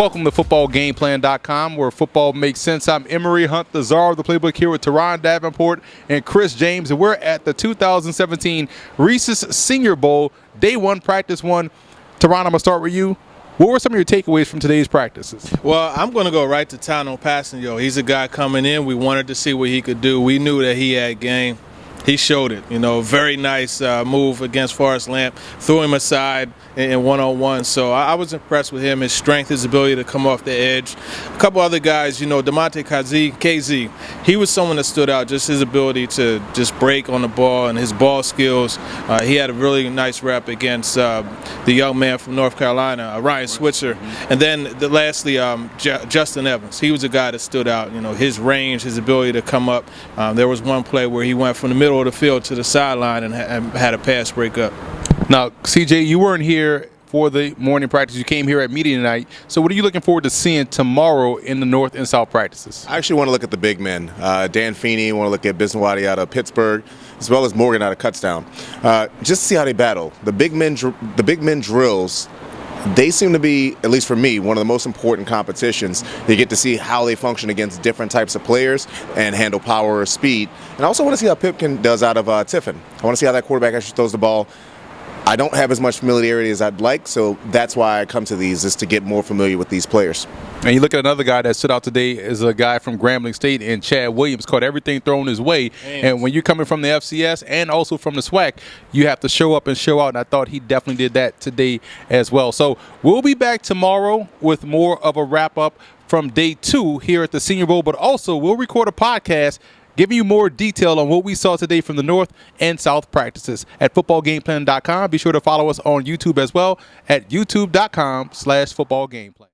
Welcome to footballgameplan.com, where football makes sense. I'm Emery Hunt, the czar of the playbook, here with Teron Davenport and Chris James, and we're at the 2017 Reese's Senior Bowl, day one, practice one. Teron, I'm going to start with you. What were some of your takeaways from today's practices? Well, I'm going to go right to town on Passanio. He's a guy coming in. We wanted to see what he could do. We knew that he had game. He showed it. Very nice move against Forrest Lamp. Threw him aside in one-on-one. So I was impressed with him, his strength, his ability to come off the edge. A couple other guys, DeMonte KZ, he was someone that stood out, just his ability to just break on the ball and his ball skills. He had a really nice rep against the young man from North Carolina, Ryan Switzer. And then lastly, Justin Evans. He was a guy that stood out, his range, his ability to come up. There was one play where he went from the middle of the field to the sideline and had a pass break up. Now, CJ, you weren't here for the morning practice. You came here at media tonight. So what are you looking forward to seeing tomorrow in the North and South practices? I actually want to look at the big men. Dan Feeney, want to look at Bisnwadi out of Pittsburgh, as well as Morgan out of Kutztown. Just to see how they battle. The big men drills, they seem to be, at least for me, one of the most important competitions. You get to see how they function against different types of players and handle power or speed. And I also want to see how Pipkin does out of Tiffin. I want to see how that quarterback actually throws the ball. I don't have as much familiarity as I'd like, so that's why I come to these, is to get more familiar with these players. And you look at another guy that stood out today is a guy from Grambling State, and Chad Williams, caught everything thrown his way. And when you're coming from the FCS and also from the SWAC, you have to show up and show out, and I thought he definitely did that today as well. So we'll be back tomorrow with more of a wrap-up from day two here at the Senior Bowl, but also we'll record a podcast giving you more detail on what we saw today from the North and South practices at footballgameplan.com. Be sure to follow us on YouTube as well at youtube.com/footballgameplan.